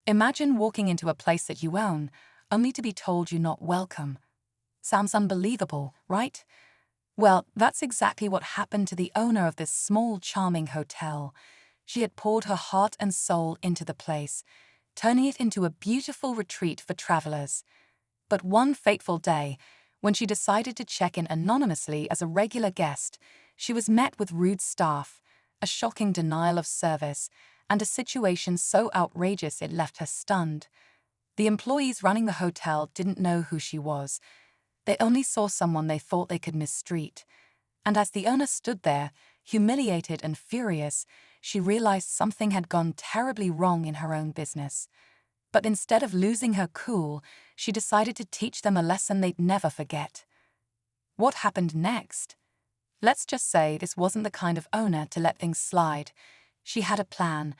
Imagine walking into a place that you own, only to be told you're not welcome. Sounds unbelievable, right? Well, that's exactly what happened to the owner of this small, charming hotel. She had poured her heart and soul into the place, turning it into a beautiful retreat for travelers. But one fateful day, when she decided to check in anonymously as a regular guest, she was met with rude staff, a shocking denial of service, and a situation so outrageous it left her stunned. The employees running the hotel didn't know who she was. They only saw someone they thought they could mistreat. And as the owner stood there, humiliated and furious, she realized something had gone terribly wrong in her own business. But instead of losing her cool, she decided to teach them a lesson they'd never forget. What happened next? Let's just say this wasn't the kind of owner to let things slide. She had a plan,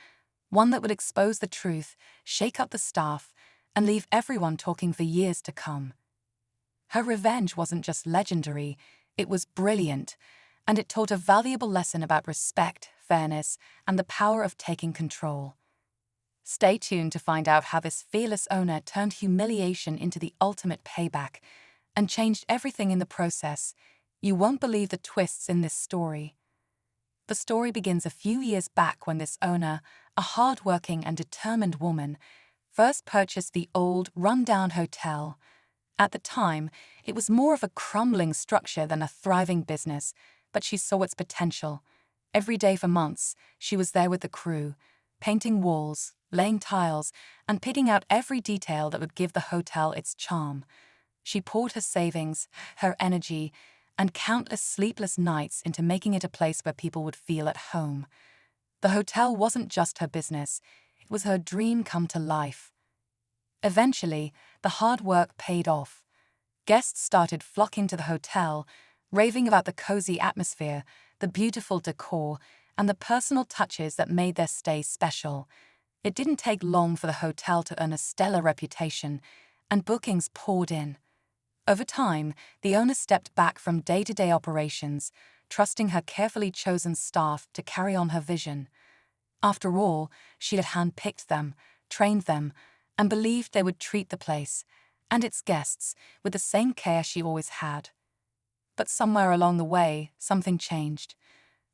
one that would expose the truth, shake up the staff, and leave everyone talking for years to come. Her revenge wasn't just legendary, it was brilliant, and it taught a valuable lesson about respect, fairness, and the power of taking control. Stay tuned to find out how this fearless owner turned humiliation into the ultimate payback and changed everything in the process. You won't believe the twists in this story. The story begins a few years back when this owner, a hard-working and determined woman, first purchased the old, run-down hotel. At the time, it was more of a crumbling structure than a thriving business, but she saw its potential. Every day for months, she was there with the crew, painting walls, laying tiles, and picking out every detail that would give the hotel its charm. She poured her savings, her energy, and countless sleepless nights into making it a place where people would feel at home. The hotel wasn't just her business, it was her dream come to life. Eventually, the hard work paid off. Guests started flocking to the hotel, raving about the cozy atmosphere, the beautiful decor, and the personal touches that made their stay special. It didn't take long for the hotel to earn a stellar reputation, and bookings poured in. Over time, the owner stepped back from day-to-day operations, trusting her carefully chosen staff to carry on her vision. After all, she had handpicked them, trained them, and believed they would treat the place, and its guests, with the same care she always had. But somewhere along the way, something changed.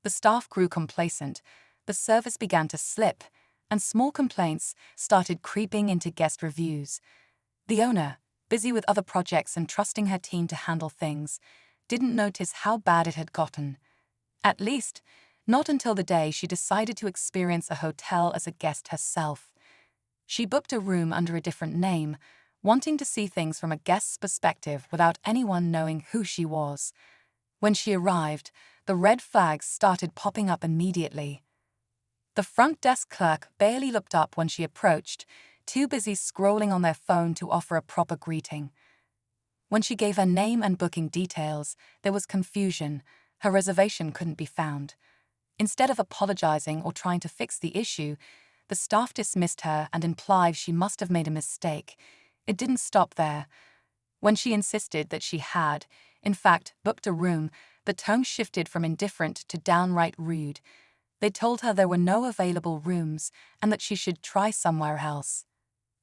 The staff grew complacent, the service began to slip, and small complaints started creeping into guest reviews. The owner, busy with other projects and trusting her team to handle things, didn't notice how bad it had gotten. At least, not until the day she decided to experience a hotel as a guest herself. She booked a room under a different name, wanting to see things from a guest's perspective without anyone knowing who she was. When she arrived, the red flags started popping up immediately. The front desk clerk barely looked up when she approached, too busy scrolling on their phone to offer a proper greeting. When she gave her name and booking details, there was confusion. Her reservation couldn't be found. Instead of apologizing or trying to fix the issue, the staff dismissed her and implied she must have made a mistake. It didn't stop there. When she insisted that she had, in fact, booked a room, the tone shifted from indifferent to downright rude. They told her there were no available rooms and that she should try somewhere else.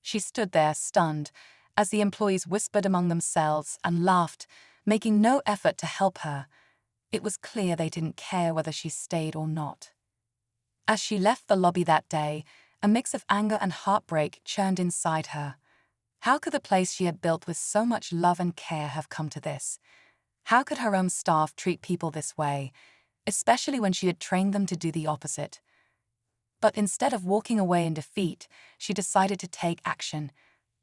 She stood there, stunned, as the employees whispered among themselves and laughed, making no effort to help her. It was clear they didn't care whether she stayed or not. As she left the lobby that day, a mix of anger and heartbreak churned inside her. How could the place she had built with so much love and care have come to this? How could her own staff treat people this way, especially when she had trained them to do the opposite? But instead of walking away in defeat, she decided to take action.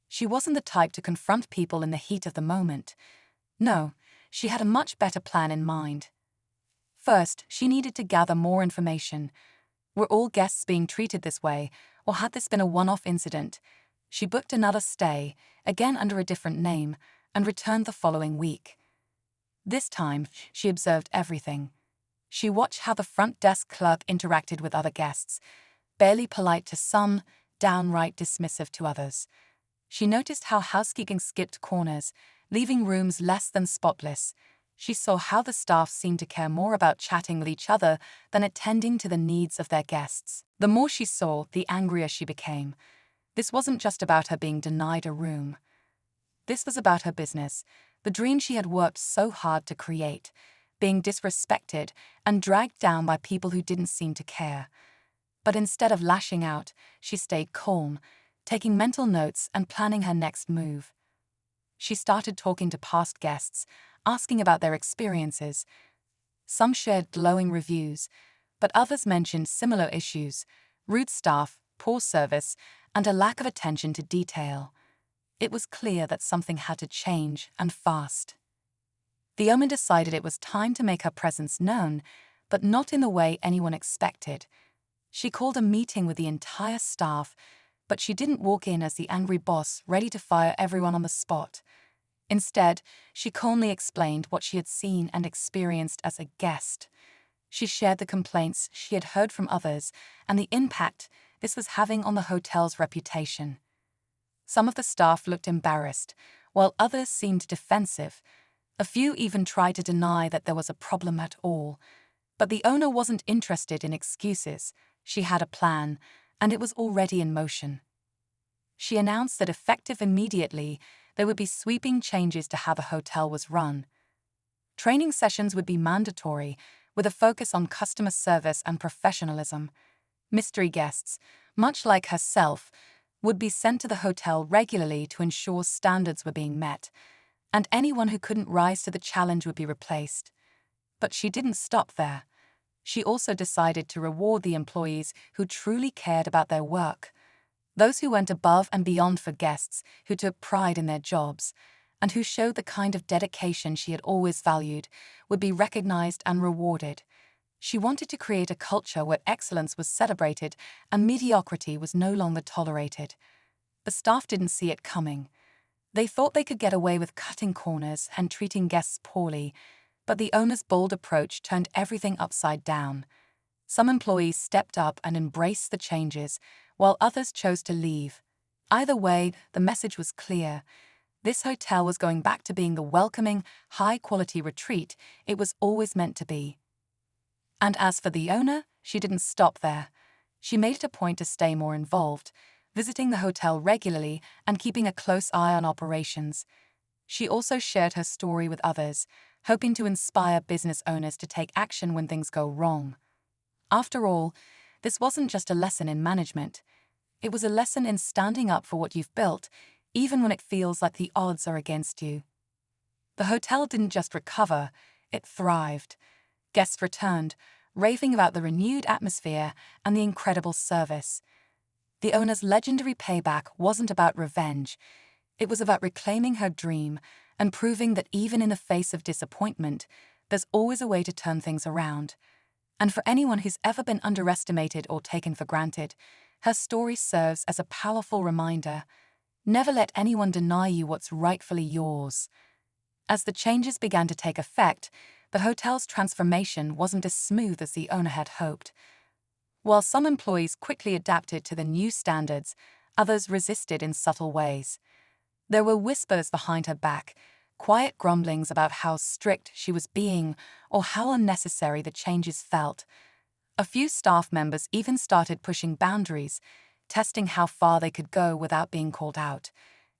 She wasn't the type to confront people in the heat of the moment. No, she had a much better plan in mind. First, she needed to gather more information. Were all guests being treated this way, or had this been a one-off incident? She booked another stay, again under a different name, and returned the following week. This time, she observed everything. She watched how the front desk clerk interacted with other guests, barely polite to some, downright dismissive to others. She noticed how housekeeping skipped corners, leaving rooms less than spotless. She saw how the staff seemed to care more about chatting with each other than attending to the needs of their guests. The more she saw, the angrier she became. This wasn't just about her being denied a room. This was about her business, the dream she had worked so hard to create, being disrespected and dragged down by people who didn't seem to care. But instead of lashing out, she stayed calm, taking mental notes and planning her next move. She started talking to past guests, asking about their experiences. Some shared glowing reviews, but others mentioned similar issues: rude staff, poor service, and a lack of attention to detail. It was clear that something had to change, and fast. The owner decided it was time to make her presence known, but not in the way anyone expected. She called a meeting with the entire staff, but she didn't walk in as the angry boss ready to fire everyone on the spot. Instead, she calmly explained what she had seen and experienced as a guest. She shared the complaints she had heard from others and the impact this was having on the hotel's reputation. Some of the staff looked embarrassed, while others seemed defensive. A few even tried to deny that there was a problem at all. But the owner wasn't interested in excuses. She had a plan, and it was already in motion. She announced that effective immediately, there would be sweeping changes to how the hotel was run. Training sessions would be mandatory, with a focus on customer service and professionalism. Mystery guests, much like herself, would be sent to the hotel regularly to ensure standards were being met, and anyone who couldn't rise to the challenge would be replaced. But she didn't stop there. She also decided to reward the employees who truly cared about their work. Those who went above and beyond for guests, who took pride in their jobs, and who showed the kind of dedication she had always valued, would be recognized and rewarded. She wanted to create a culture where excellence was celebrated and mediocrity was no longer tolerated. The staff didn't see it coming. They thought they could get away with cutting corners and treating guests poorly, but the owner's bold approach turned everything upside down. Some employees stepped up and embraced the changes, while others chose to leave. Either way, the message was clear. This hotel was going back to being the welcoming, high-quality retreat it was always meant to be. And as for the owner, she didn't stop there. She made it a point to stay more involved, visiting the hotel regularly and keeping a close eye on operations. She also shared her story with others, hoping to inspire business owners to take action when things go wrong. After all, this wasn't just a lesson in management. It was a lesson in standing up for what you've built, even when it feels like the odds are against you. The hotel didn't just recover, it thrived. Guests returned, raving about the renewed atmosphere and the incredible service. The owner's legendary payback wasn't about revenge. It was about reclaiming her dream and proving that even in the face of disappointment, there's always a way to turn things around. And for anyone who's ever been underestimated or taken for granted, her story serves as a powerful reminder. Never let anyone deny you what's rightfully yours. As the changes began to take effect, the hotel's transformation wasn't as smooth as the owner had hoped. While some employees quickly adapted to the new standards, others resisted in subtle ways. There were whispers behind her back, quiet grumblings about how strict she was being or how unnecessary the changes felt. A few staff members even started pushing boundaries, testing how far they could go without being called out.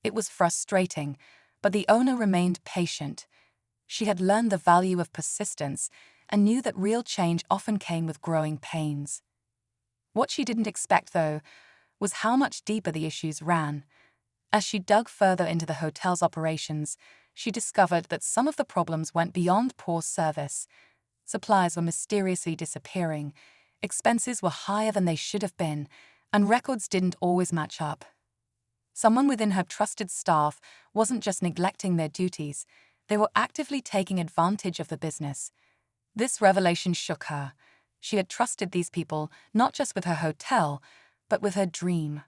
It was frustrating, but the owner remained patient. She had learned the value of persistence and knew that real change often came with growing pains. What she didn't expect, though, was how much deeper the issues ran. As she dug further into the hotel's operations, she discovered that some of the problems went beyond poor service. Supplies were mysteriously disappearing, expenses were higher than they should have been, and records didn't always match up. Someone within her trusted staff wasn't just neglecting their duties, they were actively taking advantage of the business. This revelation shook her. She had trusted these people not just with her hotel, but with her dream.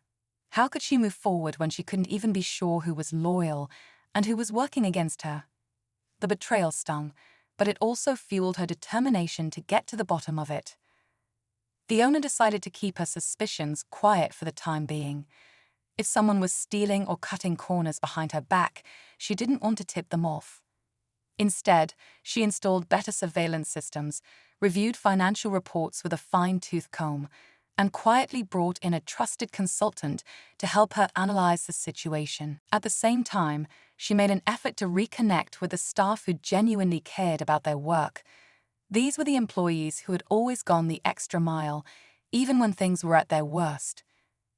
How could she move forward when she couldn't even be sure who was loyal and who was working against her? The betrayal stung, but it also fueled her determination to get to the bottom of it. The owner decided to keep her suspicions quiet for the time being. If someone was stealing or cutting corners behind her back, she didn't want to tip them off. Instead, she installed better surveillance systems, reviewed financial reports with a fine-tooth comb, and quietly brought in a trusted consultant to help her analyze the situation. At the same time, she made an effort to reconnect with the staff who genuinely cared about their work. These were the employees who had always gone the extra mile, even when things were at their worst.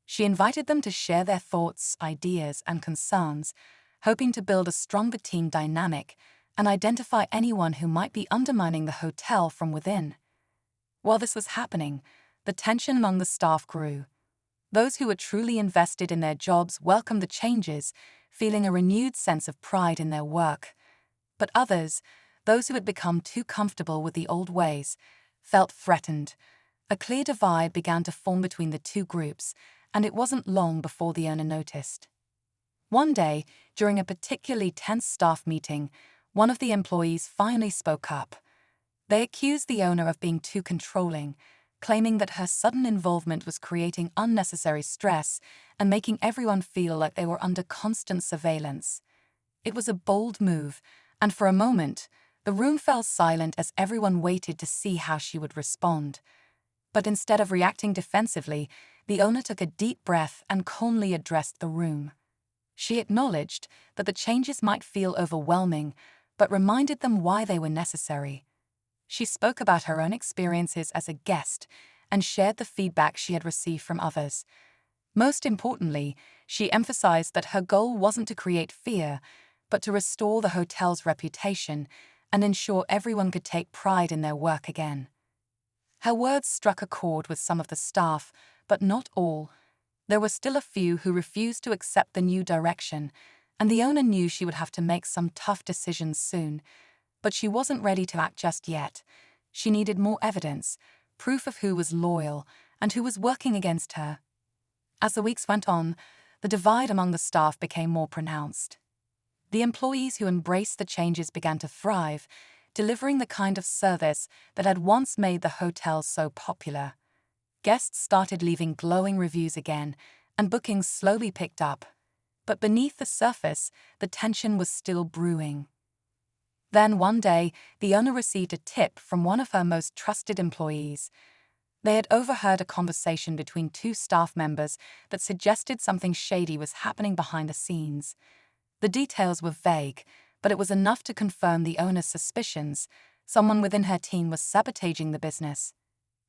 She invited them to share their thoughts, ideas, and concerns, hoping to build a stronger team dynamic and identify anyone who might be undermining the hotel from within. While this was happening, the tension among the staff grew. Those who were truly invested in their jobs welcomed the changes, feeling a renewed sense of pride in their work. But others, those who had become too comfortable with the old ways, felt threatened. A clear divide began to form between the two groups, and it wasn't long before the owner noticed. One day, during a particularly tense staff meeting, one of the employees finally spoke up. They accused the owner of being too controlling, claiming that her sudden involvement was creating unnecessary stress and making everyone feel like they were under constant surveillance. It was a bold move, and for a moment, the room fell silent as everyone waited to see how she would respond. But instead of reacting defensively, the owner took a deep breath and calmly addressed the room. She acknowledged that the changes might feel overwhelming, but reminded them why they were necessary. She spoke about her own experiences as a guest and shared the feedback she had received from others. Most importantly, she emphasized that her goal wasn't to create fear, but to restore the hotel's reputation and ensure everyone could take pride in their work again. Her words struck a chord with some of the staff, but not all. There were still a few who refused to accept the new direction, and the owner knew she would have to make some tough decisions soon. But she wasn't ready to act just yet. She needed more evidence, proof of who was loyal and who was working against her. As the weeks went on, the divide among the staff became more pronounced. The employees who embraced the changes began to thrive, delivering the kind of service that had once made the hotel so popular. Guests started leaving glowing reviews again, and bookings slowly picked up. But beneath the surface, the tension was still brewing. Then one day, the owner received a tip from one of her most trusted employees. They had overheard a conversation between two staff members that suggested something shady was happening behind the scenes. The details were vague, but it was enough to confirm the owner's suspicions. Someone within her team was sabotaging the business.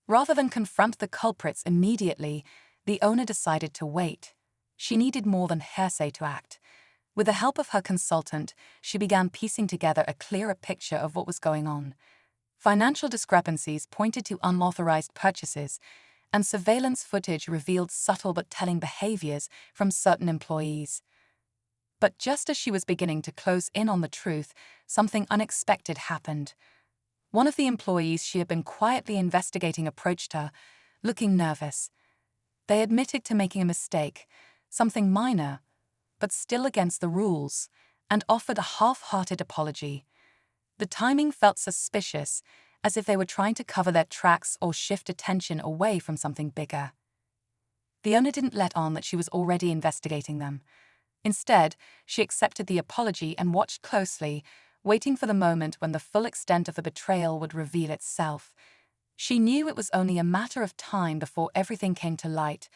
Rather than confront the culprits immediately, the owner decided to wait. She needed more than hearsay to act. With the help of her consultant, she began piecing together a clearer picture of what was going on. Financial discrepancies pointed to unauthorized purchases, and surveillance footage revealed subtle but telling behaviors from certain employees. But just as she was beginning to close in on the truth, something unexpected happened. One of the employees she had been quietly investigating approached her, looking nervous. They admitted to making a mistake, something minor, but still against the rules, and offered a half-hearted apology. The timing felt suspicious, as if they were trying to cover their tracks or shift attention away from something bigger. The owner didn't let on that she was already investigating them. Instead, she accepted the apology and watched closely, waiting for the moment when the full extent of the betrayal would reveal itself. She knew it was only a matter of time before everything came to light,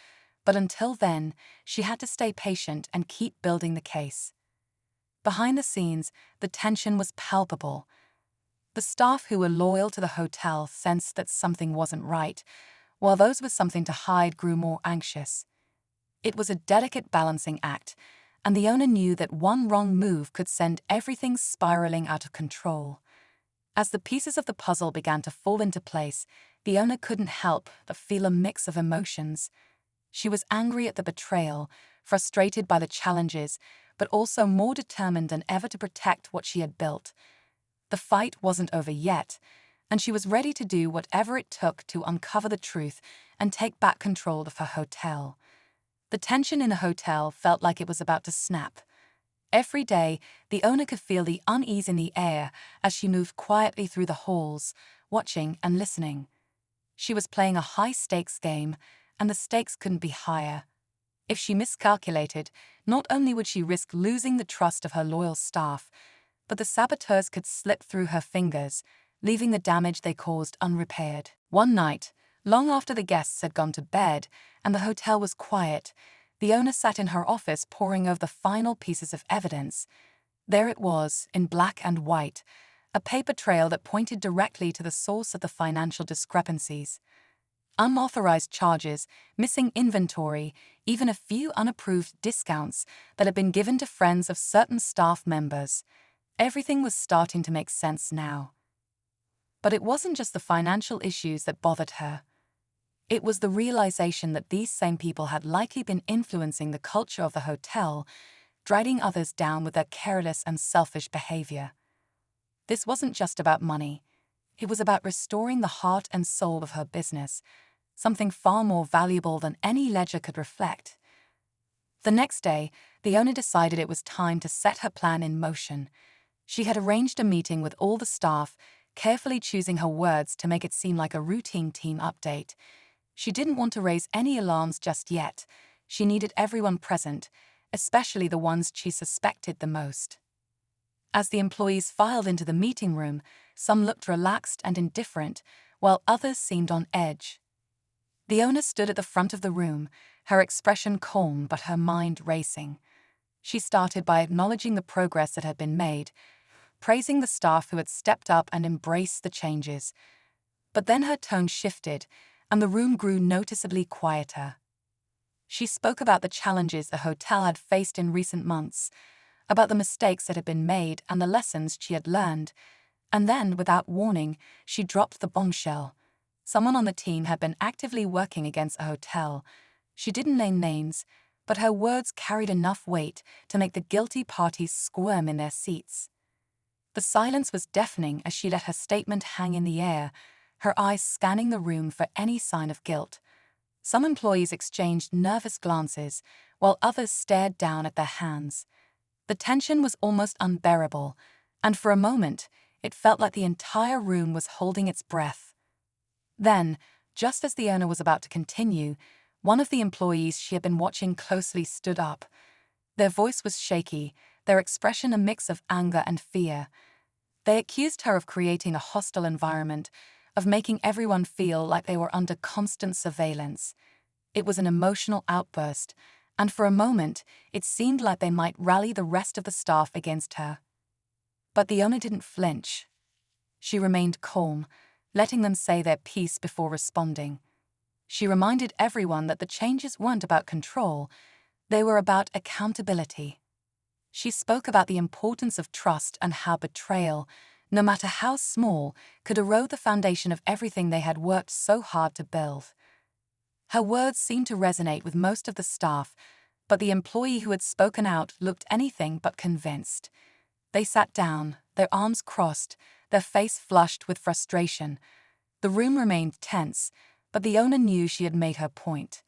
but until then, she had to stay patient and keep building the case. Behind the scenes, the tension was palpable. The staff who were loyal to the hotel sensed that something wasn't right, while those with something to hide grew more anxious. It was a delicate balancing act, and the owner knew that one wrong move could send everything spiraling out of control. As the pieces of the puzzle began to fall into place, the owner couldn't help but feel a mix of emotions. She was angry at the betrayal, frustrated by the challenges, but also more determined than ever to protect what she had built. The fight wasn't over yet, and she was ready to do whatever it took to uncover the truth and take back control of her hotel. The tension in the hotel felt like it was about to snap. Every day, the owner could feel the unease in the air as she moved quietly through the halls, watching and listening. She was playing a high-stakes game, and the stakes couldn't be higher. If she miscalculated, not only would she risk losing the trust of her loyal staff, but the saboteurs could slip through her fingers, leaving the damage they caused unrepaired. One night, Long after the guests had gone to bed and the hotel was quiet, the owner sat in her office poring over the final pieces of evidence. There it was, in black and white, a paper trail that pointed directly to the source of the financial discrepancies. Unauthorized charges, missing inventory, even a few unapproved discounts that had been given to friends of certain staff members. Everything was starting to make sense now. But it wasn't just the financial issues that bothered her. It was the realization that these same people had likely been influencing the culture of the hotel, dragging others down with their careless and selfish behavior. This wasn't just about money. It was about restoring the heart and soul of her business, something far more valuable than any ledger could reflect. The next day, the owner decided it was time to set her plan in motion. She had arranged a meeting with all the staff, carefully choosing her words to make it seem like a routine team update. She didn't want to raise any alarms just yet. She needed everyone present, especially the ones she suspected the most. As the employees filed into the meeting room, some looked relaxed and indifferent, while others seemed on edge. The owner stood at the front of the room, her expression calm but her mind racing. She started by acknowledging the progress that had been made, praising the staff who had stepped up and embraced the changes. But then her tone shifted, and the room grew noticeably quieter. She spoke about the challenges the hotel had faced in recent months, about the mistakes that had been made and the lessons she had learned. And then, without warning, she dropped the bombshell. Someone on the team had been actively working against a hotel. She didn't name names, but her words carried enough weight to make the guilty parties squirm in their seats. The silence was deafening as she let her statement hang in the air, her eyes scanning the room for any sign of guilt. Some employees exchanged nervous glances, while others stared down at their hands. The tension was almost unbearable, and for a moment, it felt like the entire room was holding its breath. Then, just as the owner was about to continue, one of the employees she had been watching closely stood up. Their voice was shaky, their expression a mix of anger and fear. They accused her of creating a hostile environment, of making everyone feel like they were under constant surveillance. It was an emotional outburst, and for a moment, it seemed like they might rally the rest of the staff against her. But the owner didn't flinch. She remained calm, letting them say their piece before responding. She reminded everyone that the changes weren't about control, they were about accountability. She spoke about the importance of trust and how betrayal, no matter how small, could erode the foundation of everything they had worked so hard to build. Her words seemed to resonate with most of the staff, but the employee who had spoken out looked anything but convinced. They sat down, their arms crossed, their face flushed with frustration. The room remained tense, but the owner knew she had made her point.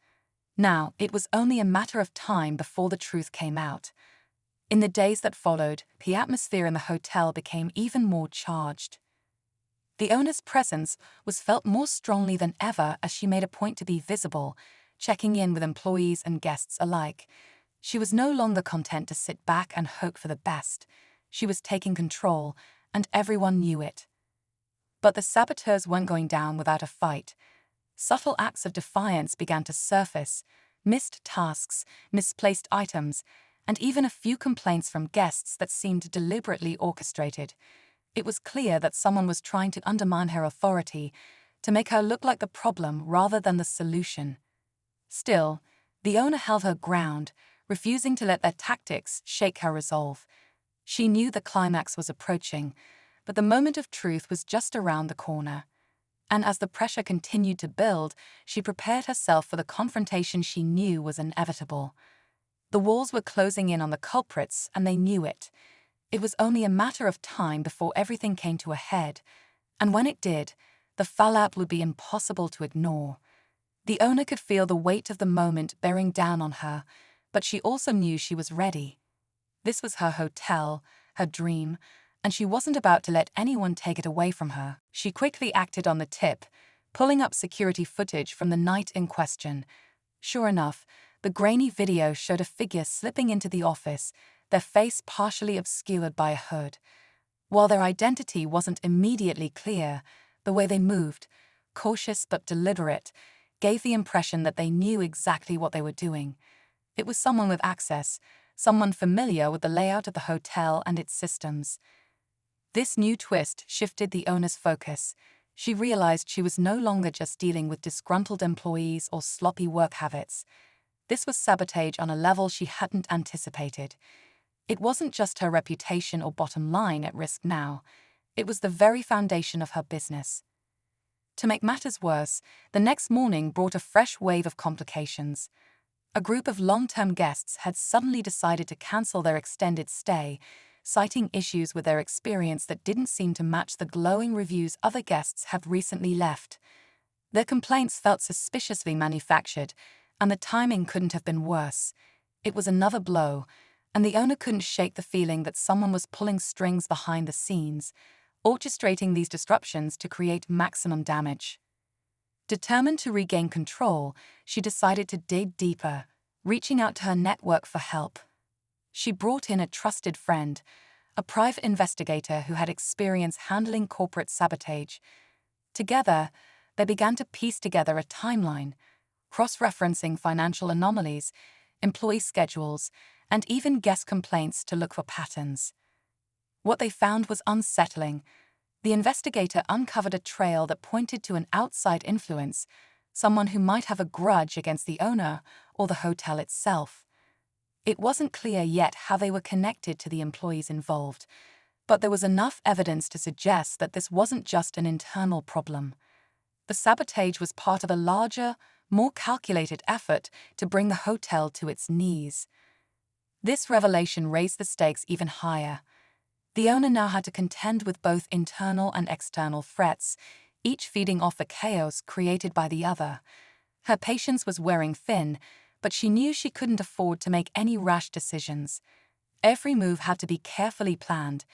Now, it was only a matter of time before the truth came out. In the days that followed, the atmosphere in the hotel became even more charged. The owner's presence was felt more strongly than ever as she made a point to be visible, checking in with employees and guests alike. She was no longer content to sit back and hope for the best. She was taking control, and everyone knew it. But the saboteurs weren't going down without a fight. Subtle acts of defiance began to surface, missed tasks, misplaced items, and even a few complaints from guests that seemed deliberately orchestrated. It was clear that someone was trying to undermine her authority, to make her look like the problem rather than the solution. Still, the owner held her ground, refusing to let their tactics shake her resolve. She knew the climax was approaching, but the moment of truth was just around the corner. And as the pressure continued to build, she prepared herself for the confrontation she knew was inevitable. The walls were closing in on the culprits, and they knew it. It was only a matter of time before everything came to a head, and when it did, the fallout would be impossible to ignore. The owner could feel the weight of the moment bearing down on her, but she also knew she was ready. This was her hotel, her dream, and she wasn't about to let anyone take it away from her. She quickly acted on the tip, pulling up security footage from the night in question. Sure enough, the grainy video showed a figure slipping into the office, their face partially obscured by a hood. While their identity wasn't immediately clear, the way they moved, cautious but deliberate, gave the impression that they knew exactly what they were doing. It was someone with access, someone familiar with the layout of the hotel and its systems. This new twist shifted the owner's focus. She realized she was no longer just dealing with disgruntled employees or sloppy work habits. This was sabotage on a level she hadn't anticipated. It wasn't just her reputation or bottom line at risk now. It was the very foundation of her business. To make matters worse, the next morning brought a fresh wave of complications. A group of long-term guests had suddenly decided to cancel their extended stay, citing issues with their experience that didn't seem to match the glowing reviews other guests had recently left. Their complaints felt suspiciously manufactured, and the timing couldn't have been worse. It was another blow, and the owner couldn't shake the feeling that someone was pulling strings behind the scenes, orchestrating these disruptions to create maximum damage. Determined to regain control, she decided to dig deeper, reaching out to her network for help. She brought in a trusted friend, a private investigator who had experience handling corporate sabotage. Together, they began to piece together a timeline, cross-referencing financial anomalies, employee schedules, and even guest complaints to look for patterns. What they found was unsettling. The investigator uncovered a trail that pointed to an outside influence, someone who might have a grudge against the owner or the hotel itself. It wasn't clear yet how they were connected to the employees involved, but there was enough evidence to suggest that this wasn't just an internal problem. The sabotage was part of a larger, more calculated effort to bring the hotel to its knees. This revelation raised the stakes even higher. The owner now had to contend with both internal and external threats, each feeding off the chaos created by the other. Her patience was wearing thin, but she knew she couldn't afford to make any rash decisions. Every move had to be carefully planned,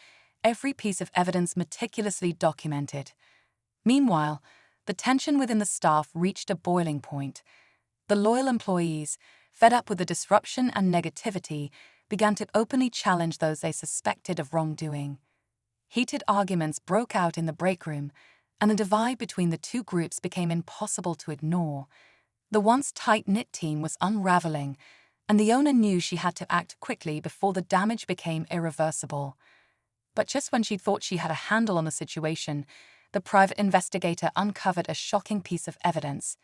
every piece of evidence meticulously documented. Meanwhile, the tension within the staff reached a boiling point. The loyal employees, fed up with the disruption and negativity, began to openly challenge those they suspected of wrongdoing. Heated arguments broke out in the break room, and the divide between the two groups became impossible to ignore. The once tight-knit team was unraveling, and the owner knew she had to act quickly before the damage became irreversible. But just when she thought she had a handle on the situation, the private investigator uncovered a shocking piece of evidence.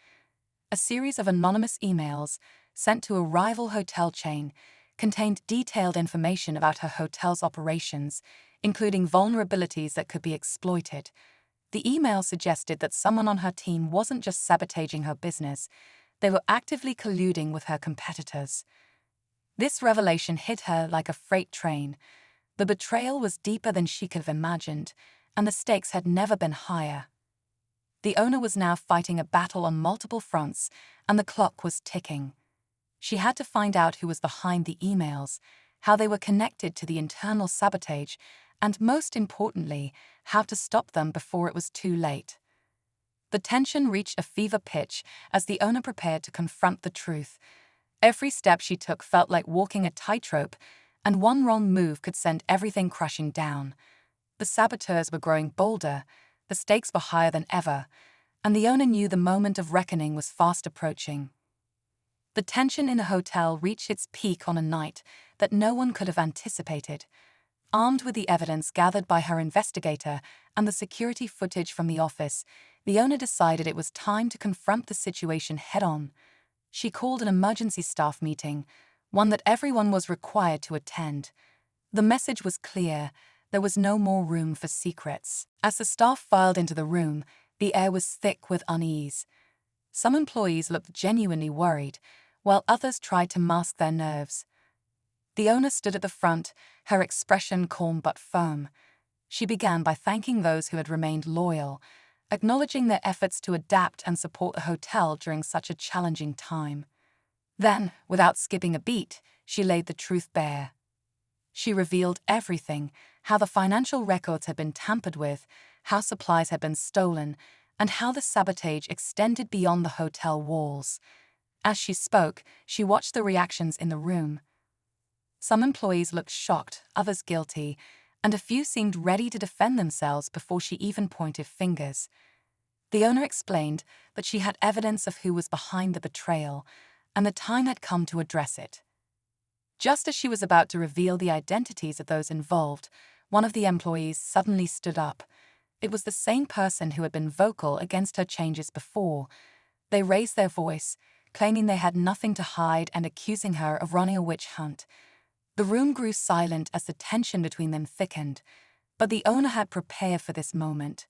A series of anonymous emails, sent to a rival hotel chain, contained detailed information about her hotel's operations, including vulnerabilities that could be exploited. The email suggested that someone on her team wasn't just sabotaging her business, they were actively colluding with her competitors. This revelation hit her like a freight train. The betrayal was deeper than she could have imagined, and the stakes had never been higher. The owner was now fighting a battle on multiple fronts, and the clock was ticking. She had to find out who was behind the emails, how they were connected to the internal sabotage, and most importantly, how to stop them before it was too late. The tension reached a fever pitch as the owner prepared to confront the truth. Every step she took felt like walking a tightrope, and one wrong move could send everything crashing down. The saboteurs were growing bolder, the stakes were higher than ever, and the owner knew the moment of reckoning was fast approaching. The tension in the hotel reached its peak on a night that no one could have anticipated. Armed with the evidence gathered by her investigator and the security footage from the office, the owner decided it was time to confront the situation head-on. She called an emergency staff meeting, one that everyone was required to attend. The message was clear: there was no more room for secrets. As the staff filed into the room, the air was thick with unease. Some employees looked genuinely worried, while others tried to mask their nerves. The owner stood at the front, her expression calm but firm. She began by thanking those who had remained loyal, acknowledging their efforts to adapt and support the hotel during such a challenging time. Then, without skipping a beat, she laid the truth bare. She revealed everything: how the financial records had been tampered with, how supplies had been stolen, and how the sabotage extended beyond the hotel walls. As she spoke, she watched the reactions in the room. Some employees looked shocked, others guilty, and a few seemed ready to defend themselves before she even pointed fingers. The owner explained that she had evidence of who was behind the betrayal, and the time had come to address it. Just as she was about to reveal the identities of those involved, one of the employees suddenly stood up. It was the same person who had been vocal against her changes before. They raised their voice, claiming they had nothing to hide and accusing her of running a witch hunt. The room grew silent as the tension between them thickened, but the owner had prepared for this moment.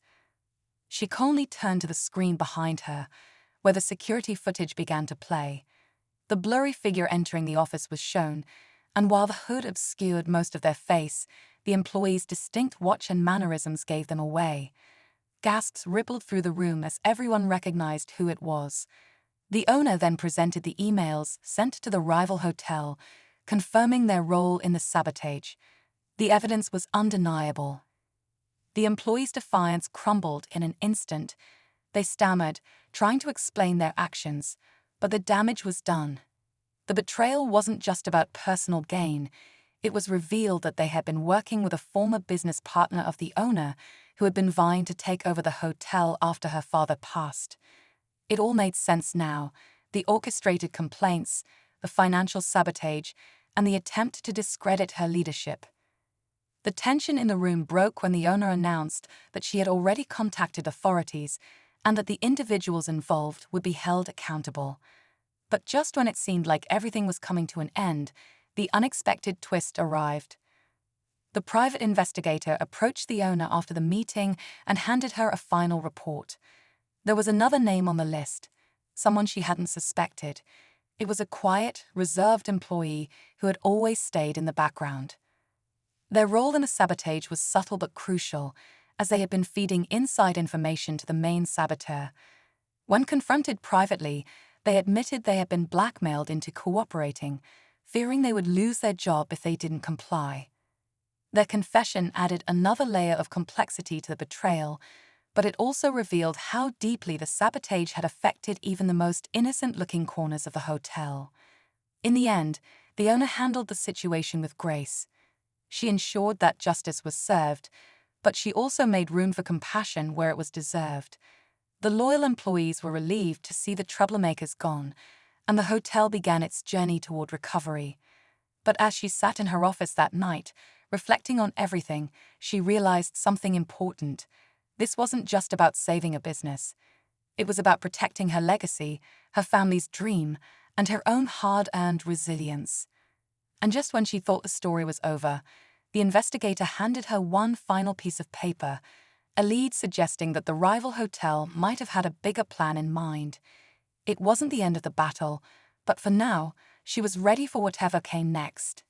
She calmly turned to the screen behind her, where the security footage began to play. The blurry figure entering the office was shown, and while the hood obscured most of their face, the employee's distinct watch and mannerisms gave them away. Gasps rippled through the room as everyone recognized who it was. The owner then presented the emails sent to the rival hotel, confirming their role in the sabotage. The evidence was undeniable. The employees' defiance crumbled in an instant. They stammered, trying to explain their actions, but the damage was done. The betrayal wasn't just about personal gain. It was revealed that they had been working with a former business partner of the owner who had been vying to take over the hotel after her father passed. It all made sense now: the orchestrated complaints, the financial sabotage, and the attempt to discredit her leadership. The tension in the room broke when the owner announced that she had already contacted authorities and that the individuals involved would be held accountable. But just when it seemed like everything was coming to an end, the unexpected twist arrived. The private investigator approached the owner after the meeting and handed her a final report. There was another name on the list, someone she hadn't suspected. It was a quiet, reserved employee who had always stayed in the background. Their role in the sabotage was subtle but crucial, as they had been feeding inside information to the main saboteur. When confronted privately, they admitted they had been blackmailed into cooperating, fearing they would lose their job if they didn't comply. Their confession added another layer of complexity to the betrayal, but it also revealed how deeply the sabotage had affected even the most innocent-looking corners of the hotel. In the end, the owner handled the situation with grace. She ensured that justice was served, but she also made room for compassion where it was deserved. The loyal employees were relieved to see the troublemakers gone, and the hotel began its journey toward recovery. But as she sat in her office that night, reflecting on everything, she realized something important. This wasn't just about saving a business. It was about protecting her legacy, her family's dream, and her own hard-earned resilience. And just when she thought the story was over, the investigator handed her one final piece of paper, a lead suggesting that the rival hotel might have had a bigger plan in mind. It wasn't the end of the battle, but for now, she was ready for whatever came next.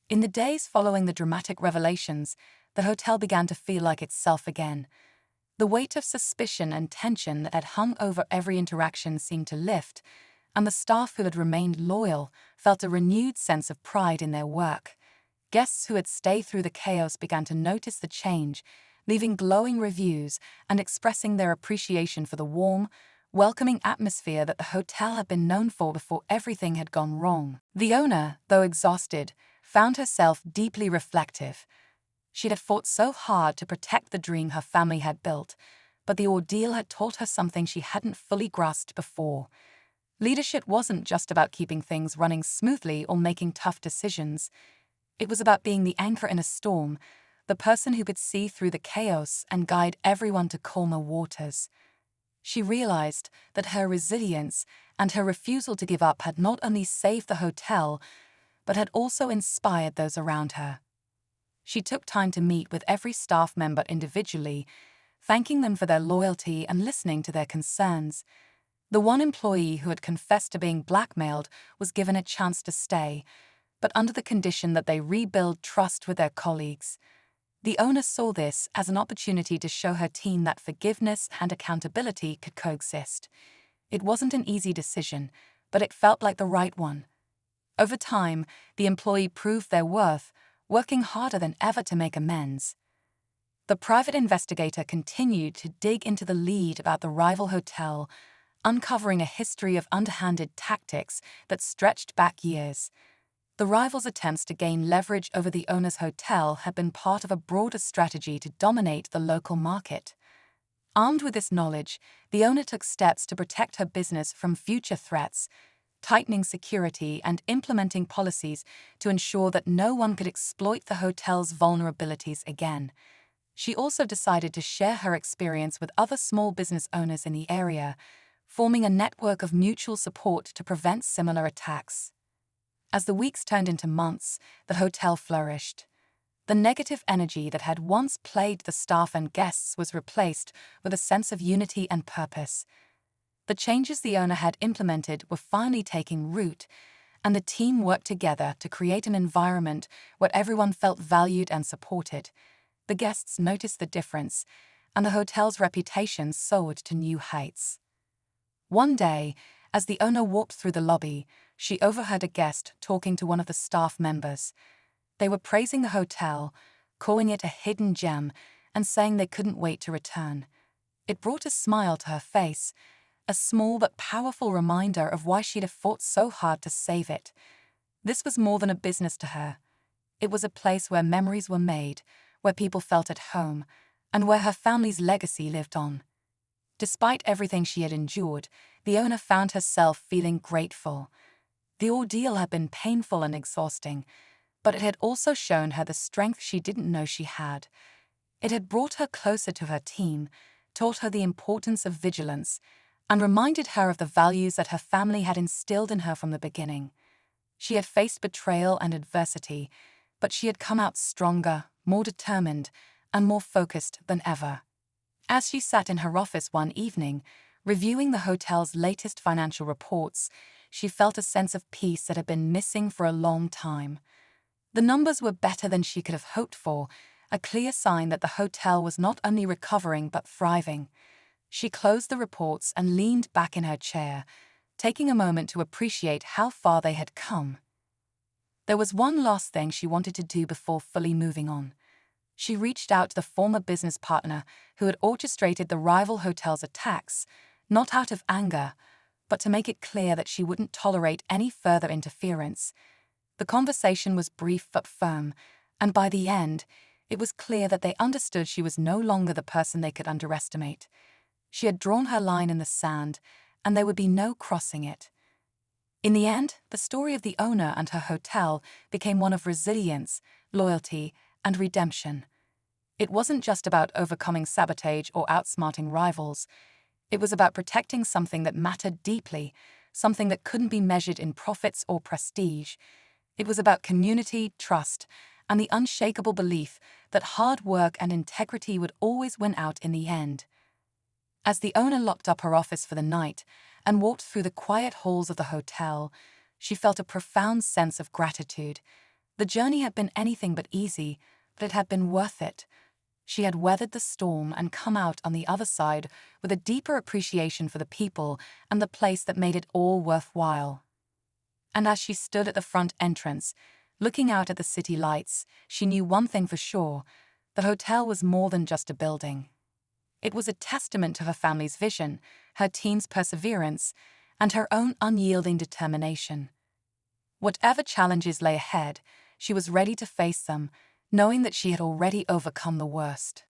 In the days following the dramatic revelations, the hotel began to feel like itself again. The weight of suspicion and tension that had hung over every interaction seemed to lift, and the staff who had remained loyal felt a renewed sense of pride in their work. Guests who had stayed through the chaos began to notice the change, leaving glowing reviews and expressing their appreciation for the warm, welcoming atmosphere that the hotel had been known for before everything had gone wrong. The owner, though exhausted, found herself deeply reflective. She'd have fought so hard to protect the dream her family had built, but the ordeal had taught her something she hadn't fully grasped before. Leadership wasn't just about keeping things running smoothly or making tough decisions. It was about being the anchor in a storm, the person who could see through the chaos and guide everyone to calmer waters. She realized that her resilience and her refusal to give up had not only saved the hotel, but had also inspired those around her. She took time to meet with every staff member individually, thanking them for their loyalty and listening to their concerns. The one employee who had confessed to being blackmailed was given a chance to stay, but under the condition that they rebuild trust with their colleagues. The owner saw this as an opportunity to show her team that forgiveness and accountability could coexist. It wasn't an easy decision, but it felt like the right one. Over time, the employee proved their worth, working harder than ever to make amends. The private investigator continued to dig into the lead about the rival hotel, uncovering a history of underhanded tactics that stretched back years. The rival's attempts to gain leverage over the owner's hotel had been part of a broader strategy to dominate the local market. Armed with this knowledge, the owner took steps to protect her business from future threats, tightening security and implementing policies to ensure that no one could exploit the hotel's vulnerabilities again. She also decided to share her experience with other small business owners in the area, forming a network of mutual support to prevent similar attacks. As the weeks turned into months, the hotel flourished. The negative energy that had once plagued the staff and guests was replaced with a sense of unity and purpose. The changes the owner had implemented were finally taking root, and the team worked together to create an environment where everyone felt valued and supported. The guests noticed the difference, and the hotel's reputation soared to new heights. One day, as the owner walked through the lobby, she overheard a guest talking to one of the staff members. They were praising the hotel, calling it a hidden gem, and saying they couldn't wait to return. It brought a smile to her face, a small but powerful reminder of why she'd have fought so hard to save it. This was more than a business to her. It was a place where memories were made, where people felt at home, and where her family's legacy lived on. Despite everything she had endured, the owner found herself feeling grateful. The ordeal had been painful and exhausting, but it had also shown her the strength she didn't know she had. It had brought her closer to her team, taught her the importance of vigilance, and reminded her of the values that her family had instilled in her from the beginning. She had faced betrayal and adversity, but she had come out stronger, more determined, and more focused than ever. As she sat in her office one evening, reviewing the hotel's latest financial reports, she felt a sense of peace that had been missing for a long time. The numbers were better than she could have hoped for, a clear sign that the hotel was not only recovering but thriving. She closed the reports and leaned back in her chair, taking a moment to appreciate how far they had come. There was one last thing she wanted to do before fully moving on. She reached out to the former business partner who had orchestrated the rival hotel's attacks, not out of anger, but to make it clear that she wouldn't tolerate any further interference. The conversation was brief but firm, and by the end, it was clear that they understood she was no longer the person they could underestimate. She had drawn her line in the sand, and there would be no crossing it. In the end, the story of the owner and her hotel became one of resilience, loyalty, and redemption. It wasn't just about overcoming sabotage or outsmarting rivals. It was about protecting something that mattered deeply, something that couldn't be measured in profits or prestige. It was about community, trust, and the unshakable belief that hard work and integrity would always win out in the end. As the owner locked up her office for the night and walked through the quiet halls of the hotel, she felt a profound sense of gratitude. The journey had been anything but easy, but it had been worth it. She had weathered the storm and come out on the other side with a deeper appreciation for the people and the place that made it all worthwhile. And as she stood at the front entrance, looking out at the city lights, she knew one thing for sure: the hotel was more than just a building. It was a testament to her family's vision, her team's perseverance, and her own unyielding determination. Whatever challenges lay ahead, she was ready to face them, knowing that she had already overcome the worst.